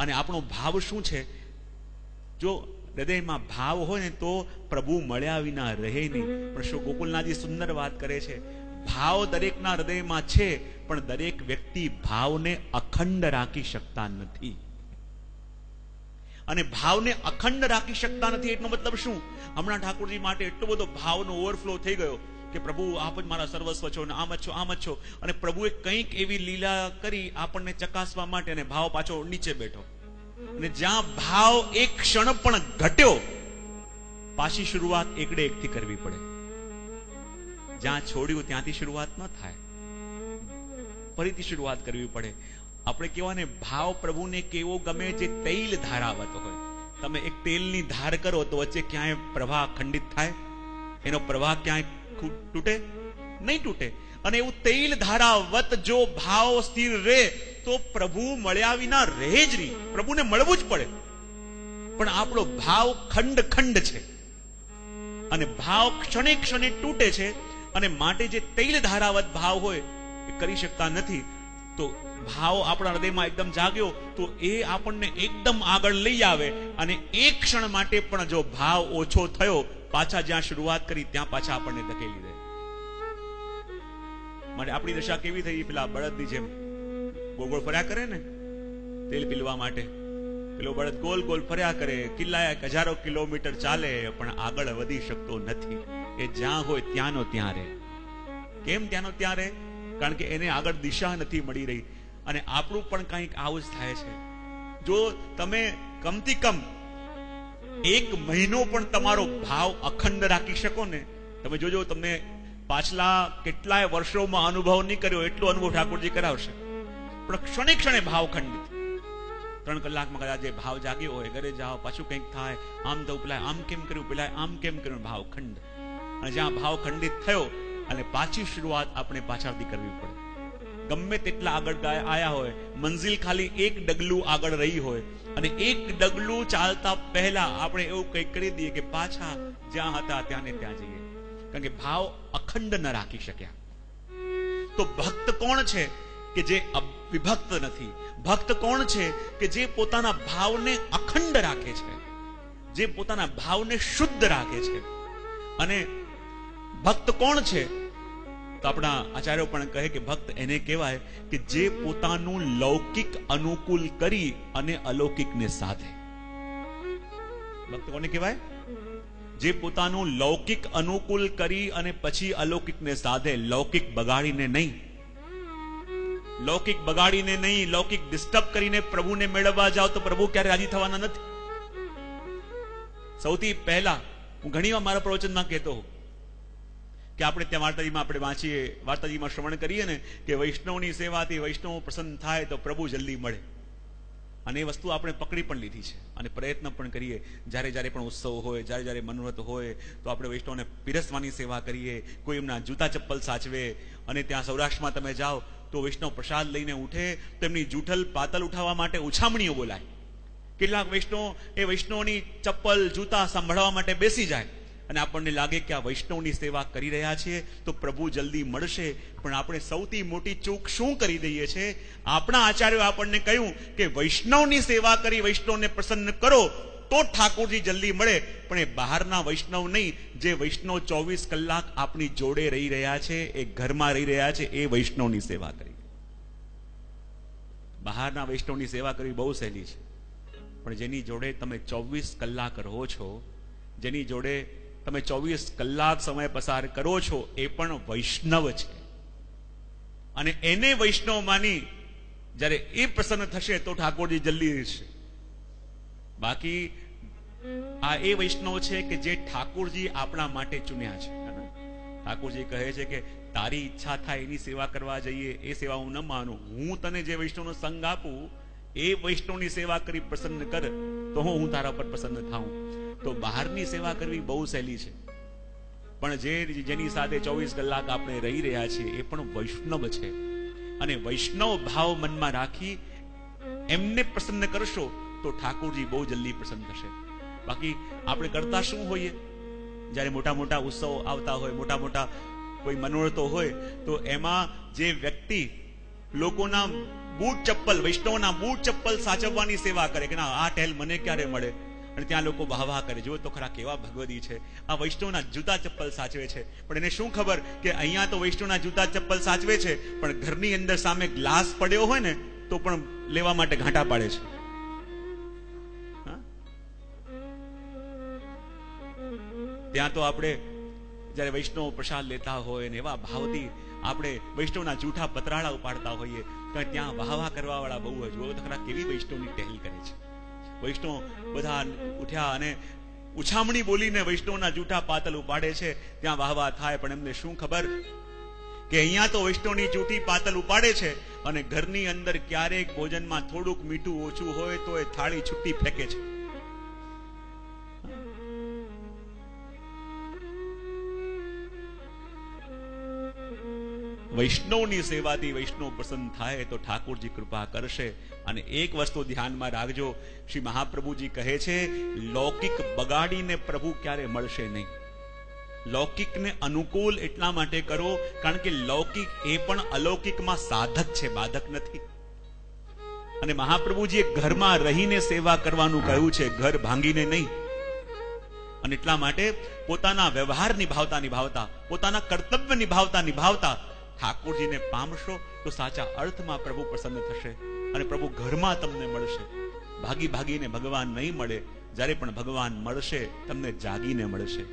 અને આપણો ભાવ શું છે? જો હૃદયમાં ભાવ હોય ને તો પ્રભુ મળ્યા વિના રહે નહીં. પણ શું ગોકુલનાથજી સુંદર વાત કરે છે, ભાવ દરેકના હૃદયમાં છે, પણ દરેક વ્યક્તિ ભાવને અખંડ રાખી શકતા નથી. અને ભાવને અખંડ રાખી શકતા નથી એટલો મતલબ શું? હમણાં ઠાકોરજી માટે એટલો બધો ભાવનો ઓવરફ્લો થઈ ગયો કે પ્રભુ આપ જ મારા સર્વસ્વ છો ને આમ જ છો, આમ જ છો. અને પ્રભુએ કંઈક એવી લીલા કરી આપણને ચકાસવા માટે, અને ભાવ પાછો નીચે બેઠો. અને જ્યાં ભાવ એક ક્ષણ પણ ઘટ્યો, પાછી શરૂઆત એકડે એકથી કરવી પડે. જ્યાં છોડ્યું ત્યાંથી શરૂઆત ન થાય, ફરીથી શરૂઆત કરવી પડે. આપણે કહેવાને ભાવ પ્રભુને કેવો ગમે? જે તૈલ ધારાવત હોય. તમે એક તેલની ધાર કરો તો વચ્ચે ક્યાંય પ્રવાહ ખંડિત થાય? એનો પ્રવાહ ક્યાંય તૂટે? નહીં તૂટે. અને એવું તૈલ ધારાવત જો ભાવ સ્થિર રહે તો પ્રભુ મળ્યા વિના રહે જ નહીં. પ્રભુને મળવું જ પડે. પણ આપણો ભાવ ખંડ ખંડ છે, અને ભાવ ક્ષણે ક્ષણે તૂટે છે. અને માટે જે તૈલ ધારાવત ભાવ હોય એ કરી શકતા નથી. તો ભાવ આપણા હૃદયમાં એકદમ જાગ્યો તો એ આપણને એકદમ આગળ લઈ આવે. અને એક ક્ષણ માટે પણ જો ભાવ ઓછો થયો, પાછા જ્યાં શરૂઆત કરી ત્યાં પાછા આપણને ધકેલી દે. માટે આપણી દશા કેવી થઈ? પેલા બળદની જેમ ગોળ ગોળ ફર્યા કરે ને તેલ પીલવા માટે. પેલો બળદ ગોલ ગોલ ફર્યા કરે, હજારો કિલોમીટર ચાલે, પણ આગળ વધી શકતો નથી. એ જ્યાં હોય ત્યાંનો ત્યાં રહે. કેમ ત્યાંનો ત્યાં રહે? કારણ કે એને આગળ દિશા નથી મળી રહી. અને આપણું પણ કંઈક આવું જ થાય છે. જો તમે કમથી કમ એક મહિનો પણ તમારો ભાવ અખંડ રાખી શકો ને, તમે જોજો તમને પાછલા કેટલાય વર્ષોમાં અનુભવ નહીં કર્યો એટલો અનુભવ ઠાકોરજી કરાવશે. પણ ક્ષણે ક્ષણે ભાવ ખંડિત. 3 કલાકમાં કદાચ જે ભાવ જાગ્યો હોય, ઘરે જાઓ પાછું કંઈક થાય, આમ તો પેલા આમ કેમ કર્યું, પેલા આમ કેમ કર્યું, ભાવ ખંડ. અને જ્યાં ભાવ ખંડિત થયો અને પાછી શરૂઆત આપણે પાછળથી કરવી પડે. ગમે તેટલા આગળ આયા હોય, મંજિલ ખાલી એક ડગલું આગળ રહી હોય, અને એક ડગલું ચાલતા પહેલા આપણે એવું કંઈક કરી દઈએ કે પાછા જ્યાં હતા ત્યાં ને ત્યાં જઈએ. કારણ કે ભાવ અખંડ ન રાખી શક્યા. તો ભક્ત કોણ છે કે જે વિભક્ત નથી? ભક્ત કોણ છે કે જે પોતાના ભાવને અખંડ રાખે છે, જે પોતાના ભાવને શુદ્ધ રાખે છે? અને ભક્ત કોણ છે? તો આપણા આચાર્યો પણ કહે કે ભક્ત એને કહેવાય કે જે પોતાનું લૌકિક અનુકૂળ કરી અને અલૌકિકને સાધે. ભક્ત કોને કહેવાય? જે પોતાનું લૌકિક અનુકૂળ કરી અને પછી અલૌકિકને સાધે. લૌકિક બગાડીને નહીં, લૌકિક બગાડીને નહીં, લૌકિક ડિસ્ટર્બ કરીને પ્રભુને મેળવવા જાઓ તો પ્રભુ ક્યારે રાજી થવાના નથી. સૌથી પહેલા હું ઘણી વાર મારા પ્રવચનમાં કહેતો હોઉં કે આપણે ત્યાં વાર્તાજીમાં આપણે વાંચીએ, વાર્તાજીમાં શ્રવણ કરીએ ને કે વૈષ્ણવની સેવાથી વૈષ્ણવ પ્રસન્ન થાય તો પ્રભુ જલ્દી મળે. અને એ વસ્તુ આપણે પકડી પણ લીધી છે અને પ્રયત્ન પણ કરીએ. જ્યારે જ્યારે પણ ઉત્સવ હોય, જ્યારે જ્યારે મનોરથ હોય તો આપણે વૈષ્ણવને પીરસવાની સેવા કરીએ, કોઈ એમના જૂતા ચપ્પલ સાચવે. અને ત્યાં સૌરાષ્ટ્રમાં તમે જાઓ તો વૈષ્ણવ પ્રસાદ લઈને ઉઠે તો એમની જૂઠલ પાતલ ઉઠાવવા માટે ઉછામણીઓ બોલાય. કેટલાક વૈષ્ણવ એ વૈષ્ણવની ચપ્પલ જૂતા સંભાળવા માટે બેસી જાય. અને આપણને લાગે કે આ વૈષ્ણવની સેવા કરી રહ્યા છીએ તો પ્રભુ જલ્દી મળશે. પણ આપણે સૌથી મોટી ચૂક શું કરી દઈએ છે? આપણા આચાર્યો આપણને કહ્યું કે વૈષ્ણવની સેવા કરી વૈષ્ણવને પ્રસન્ન કરો તો ઠાકોરજી જલ્દી મળે. પણ એ બહારના વૈષ્ણવ નહીં, જે વૈષ્ણવ 24 કલાક આપણી જોડે રહી રહ્યા છે, એ ઘરમાં રહી રહ્યા છે, એ વૈષ્ણવની સેવા કરી. બહારના વૈષ્ણવની સેવા કરવી બહુ સહેલી છે, પણ જેની જોડે તમે 24 કલાક રહો છો, જેની જોડે તમે 24 કલાક સમય પસાર કરો છો, એ પણ વૈષ્ણવ છે. અને એને વૈષ્ણવ માની જ્યારે એ પ્રસન્ન થશે તો ઠાકોરજી જલ્દી રહેશે. બાકી આ એ વૈષ્ણવ છે કે જે ઠાકોરજી આપણા માટે ચૂન્યા છે. ઠાકોરજી કહે છે કે તારી ઈચ્છા થાય એની સેવા કરવા જઈએ, એ સેવા હું ન માનું. હું તને જે વૈષ્ણવનો સંગ આપું એ વૈષ્ણવની સેવા કરી પ્રસન્ન કર તો હું તારા પર પ્રસન્ન થાઉં. તો બહારની સેવા કરવી બહુ સહેલી છે, પણ જેની સાથે 24 કલાક આપણે રહી રહ્યા છીએ એ પણ વૈષ્ણવ છે. અને વૈષ્ણવ ભાવ મનમાં રાખી એમને પ્રસન્ન કરશો તો ઠાકોરજી બહુ જલ્દી પ્રસન્ન થશે. બાકી આપણે કરતા શું હોઈએ? જ્યારે મોટા મોટા ઉત્સવો આવતા હોય, મોટા મોટા કોઈ મનોરથો હોય તો એમાં જે વ્યક્તિ લોકોના બૂટ ચપ્પલ, વૈષ્ણવના બૂટ ચપ્પલ સાચવવાની સેવા કરે કે ના આ ટેલ મને ક્યારે મળે, અને ત્યાં લોકો વાહ કરે. જો તો ખરા કેવા ભગવદી છે, આ વૈષ્ણવના જૂતા ચપ્પલ સાચવે છે. પણ એને શું ખબર કે અહીંયા તો વૈષ્ણવના જૂતા ચપ્પલ સાચવે છે, પણ ઘરની અંદર સામે ગ્લાસ પડ્યો હોય ને તો પણ લેવા માટે ઘાંટા પાડે છે. ત્યાં તો આપણે જયારે વૈષ્ણવ પ્રસાદ લેતા હોય ને એવા ભાવથી આપણે વૈષ્ણવના જૂઠા પતરાળા ઉપાડતા હોઈએ, ત્યાં વાહ કરવા વાળા બહુ હોય. જો તો ખરા કેવી વૈષ્ણવની ટહેલ કરે છે. વૈષ્ણવ બધા ઉઠ્યા અને ઉછામણી બોલીને વૈષ્ણવના જૂઠા પાતલ ઉપાડે છે, ત્યાં વાહ થાય. પણ એમને શું ખબર કે અહીંયા તો વૈષ્ણવની જૂઠી પાતલ ઉપાડે છે અને ઘરની અંદર ક્યારેક ભોજનમાં થોડુંક મીઠું ઓછું હોય તો એ થાળી છૂટી ફેંકે છે. વૈષ્ણવની સેવાથી વૈષ્ણવ પ્રસન્ન થાય તો ઠાકોરજી કૃપા કરશે. અને એક વસ્તુ ધ્યાનમાં રાખજો, શ્રી મહાપ્રભુજી કહે છે લૌકિક બગાડીને પ્રભુ ક્યારે મળશે નહીં. લૌકિકને અનુકૂળ એટલા માટે કરો કારણ કે લૌકિક એ પણ અલૌકિકમાં સાધક છે, બાધક નથી. અને મહાપ્રભુજીએ ઘરમાં રહીને સેવા કરવાનું કહ્યું છે, ઘર ભાંગીને નહીં. અને એટલા માટે પોતાના વ્યવહાર નિભાવતા પોતાના કર્તવ્ય નિભાવતા ઠાકોરજીને પામશો તો સાચા અર્થમાં પ્રભુ પ્રસન્ન થશે અને પ્રભુ ઘરમાં તમને મળશે. ભાગીને ભગવાન નહીં મળે, જ્યારે પણ ભગવાન મળશે તમને જાગીને મળશે.